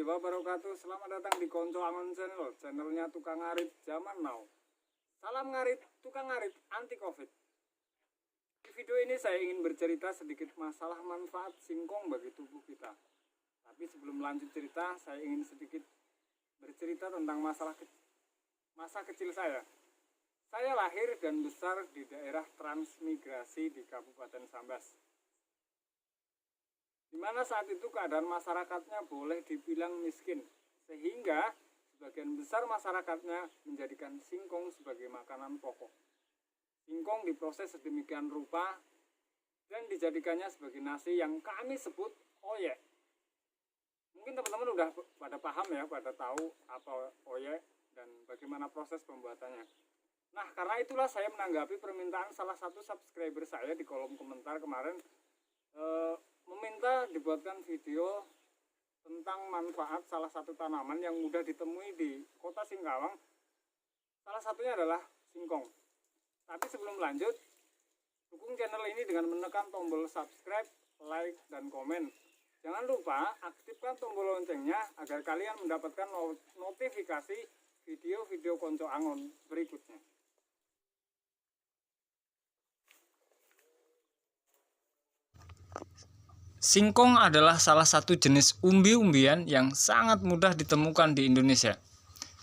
wabarakatuh. Selamat datang di Konco Angon Channel, channelnya tukang ngarit zaman now. Salam ngarit, tukang ngarit anti covid. Di video ini saya ingin bercerita sedikit masalah manfaat singkong bagi tubuh kita. Tapi sebelum lanjut cerita, saya ingin sedikit bercerita tentang masa kecil saya. Saya lahir dan besar di daerah transmigrasi di Kabupaten Sambas, di mana saat itu keadaan masyarakatnya boleh dibilang miskin, sehingga sebagian besar masyarakatnya menjadikan singkong sebagai makanan pokok. Singkong diproses sedemikian rupa dan dijadikannya sebagai nasi yang kami sebut oyek. Mungkin teman-teman udah pada paham ya, pada tahu apa oyek dan bagaimana proses pembuatannya. Nah, karena itulah saya menanggapi permintaan salah satu subscriber saya di kolom komentar kemarin, meminta dibuatkan video tentang manfaat salah satu tanaman yang mudah ditemui di kota Singkawang. Salah satunya adalah singkong. Tapi sebelum lanjut, dukung channel ini dengan menekan tombol subscribe, like, dan komen. Jangan lupa aktifkan tombol loncengnya agar kalian mendapatkan notifikasi video-video Konco Angon berikutnya. Singkong adalah salah satu jenis umbi-umbian yang sangat mudah ditemukan di Indonesia.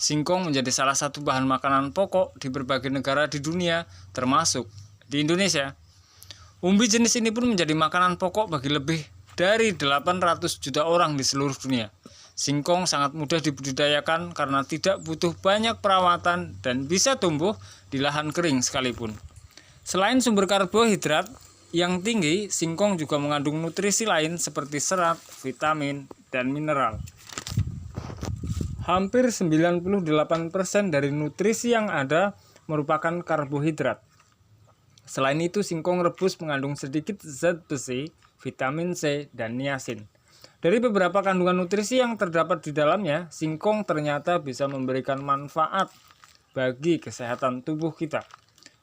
Singkong menjadi salah satu bahan makanan pokok di berbagai negara di dunia, termasuk di Indonesia. Umbi jenis ini pun menjadi makanan pokok bagi lebih dari 800 juta orang di seluruh dunia. Singkong sangat mudah dibudidayakan karena tidak butuh banyak perawatan dan bisa tumbuh di lahan kering sekalipun. Selain sumber karbohidrat yang tinggi, singkong juga mengandung nutrisi lain seperti serat, vitamin, dan mineral. Hampir 98% dari nutrisi yang ada merupakan karbohidrat. Selain itu, singkong rebus mengandung sedikit zat besi, vitamin C, dan niacin. Dari beberapa kandungan nutrisi yang terdapat di dalamnya, singkong ternyata bisa memberikan manfaat bagi kesehatan tubuh kita.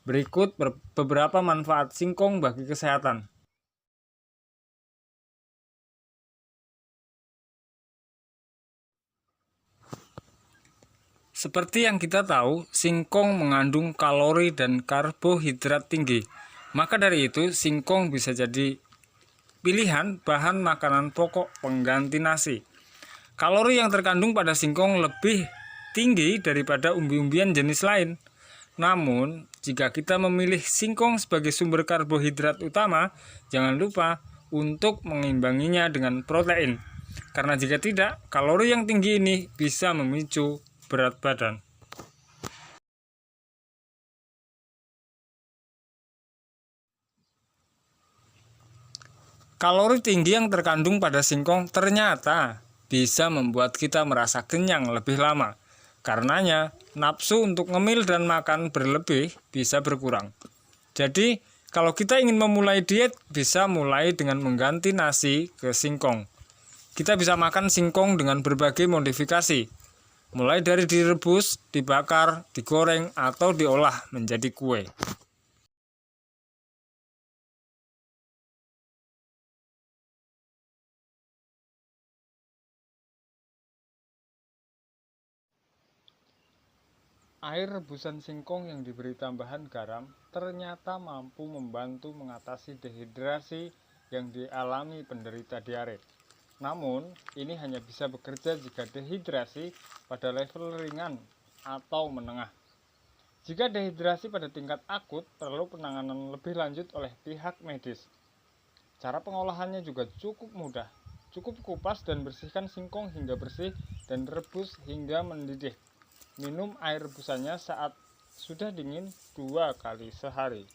Berikut beberapa manfaat singkong bagi kesehatan. Seperti yang kita tahu, singkong mengandung kalori dan karbohidrat tinggi. Maka dari itu, singkong bisa jadi pilihan bahan makanan pokok pengganti nasi. Kalori yang terkandung pada singkong lebih tinggi daripada umbi-umbian jenis lain. Namun, jika kita memilih singkong sebagai sumber karbohidrat utama, jangan lupa untuk mengimbanginya dengan protein. Karena jika tidak, kalori yang tinggi ini bisa memicu berat badan. Kalori tinggi yang terkandung pada singkong ternyata bisa membuat kita merasa kenyang lebih lama. Karenanya, nafsu untuk ngemil dan makan berlebih bisa berkurang. Jadi, kalau kita ingin memulai diet, bisa mulai dengan mengganti nasi ke singkong. Kita bisa makan singkong dengan berbagai modifikasi, mulai dari direbus, dibakar, digoreng, atau diolah menjadi kue. Air rebusan singkong yang diberi tambahan garam ternyata mampu membantu mengatasi dehidrasi yang dialami penderita diare. Namun, ini hanya bisa bekerja jika dehidrasi pada level ringan atau menengah. Jika dehidrasi pada tingkat akut, perlu penanganan lebih lanjut oleh pihak medis. Cara pengolahannya juga cukup mudah. Cukup kupas dan bersihkan singkong hingga bersih dan rebus hingga mendidih. Minum air rebusannya saat sudah dingin 2 kali sehari.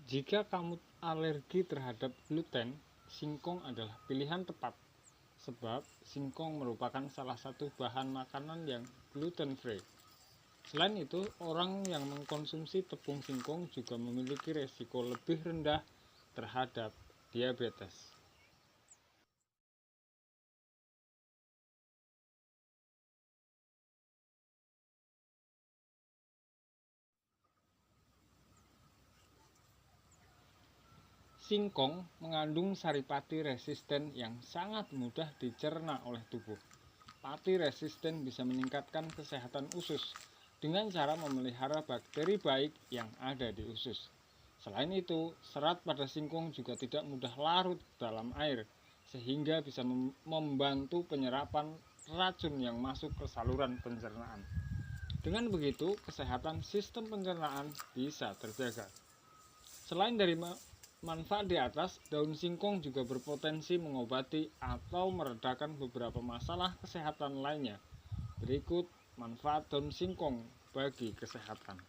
Jika kamu alergi terhadap gluten, singkong adalah pilihan tepat. Sebab singkong merupakan salah satu bahan makanan yang gluten free. Selain itu, orang yang mengkonsumsi tepung singkong juga memiliki resiko lebih rendah terhadap diabetes. Singkong mengandung saripati resisten yang sangat mudah dicerna oleh tubuh. Pati resisten bisa meningkatkan kesehatan usus dengan cara memelihara bakteri baik yang ada di usus. Selain itu, serat pada singkong juga tidak mudah larut dalam air, sehingga bisa membantu penyerapan racun yang masuk ke saluran pencernaan. Dengan begitu, kesehatan sistem pencernaan bisa terjaga. Selain dari manfaat di atas, daun singkong juga berpotensi mengobati atau meredakan beberapa masalah kesehatan lainnya. Berikut manfaat daun singkong bagi kesehatan.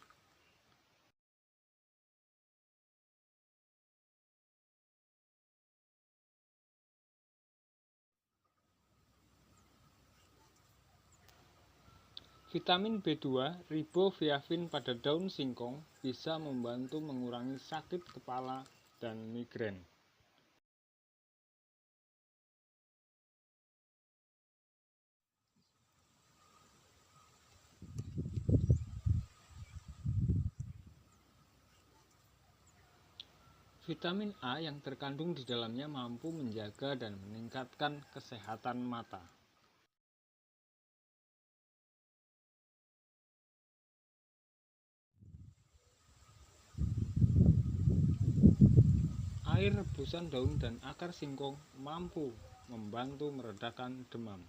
Vitamin B2 riboflavin pada daun singkong bisa membantu mengurangi sakit kepala dan migrain. Vitamin A yang terkandung di dalamnya mampu menjaga dan meningkatkan kesehatan mata. Air rebusan daun dan akar singkong mampu membantu meredakan demam.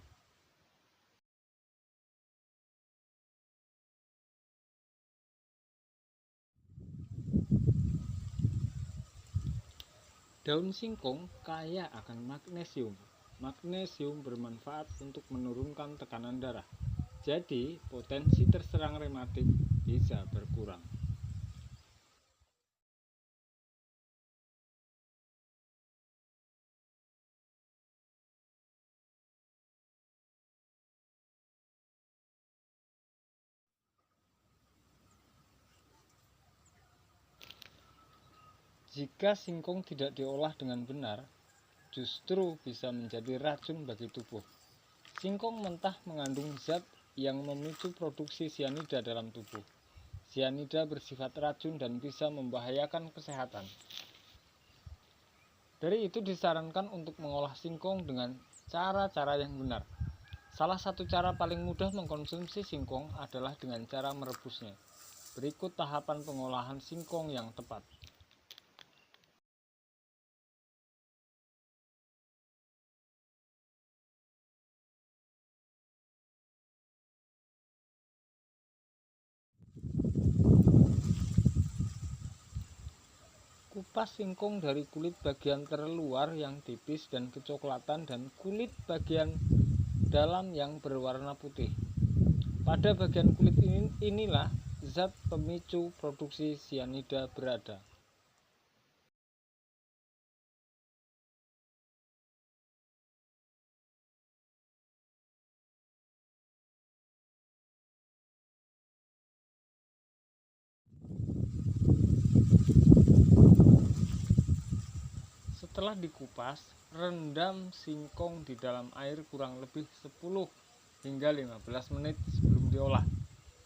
Daun singkong kaya akan magnesium. Magnesium bermanfaat untuk menurunkan tekanan darah. Jadi, potensi terserang rematik bisa berkurang. Jika singkong tidak diolah dengan benar, justru bisa menjadi racun bagi tubuh. Singkong mentah mengandung zat yang memicu produksi sianida dalam tubuh. Sianida bersifat racun dan bisa membahayakan kesehatan. Dari itu disarankan untuk mengolah singkong dengan cara-cara yang benar. Salah satu cara paling mudah mengkonsumsi singkong adalah dengan cara merebusnya. Berikut tahapan pengolahan singkong yang tepat. Kupas singkong dari kulit bagian terluar yang tipis dan kecoklatan dan kulit bagian dalam yang berwarna putih. Pada bagian kulit inilah zat pemicu produksi sianida berada. Setelah dikupas, rendam singkong di dalam air kurang lebih 10 hingga 15 menit sebelum diolah.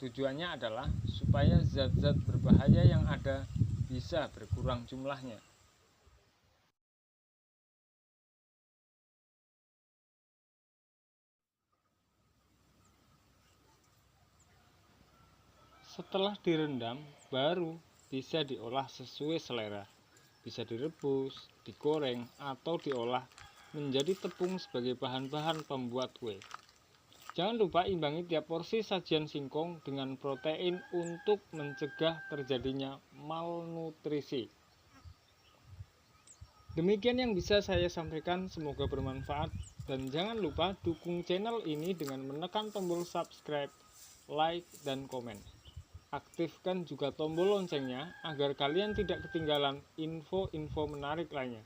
Tujuannya adalah supaya zat-zat berbahaya yang ada bisa berkurang jumlahnya. Setelah direndam, baru bisa diolah sesuai selera. Bisa direbus, digoreng, atau diolah menjadi tepung sebagai bahan-bahan pembuat kue. Jangan lupa imbangi tiap porsi sajian singkong dengan protein untuk mencegah terjadinya malnutrisi. Demikian yang bisa saya sampaikan, semoga bermanfaat. Dan jangan lupa dukung channel ini dengan menekan tombol subscribe, like, dan komen. Aktifkan juga tombol loncengnya agar kalian tidak ketinggalan info-info menarik lainnya.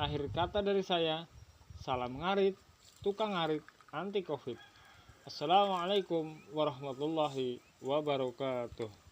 Akhir kata dari saya, salam ngarit, tukang ngarit, anti covid. Assalamualaikum warahmatullahi wabarakatuh.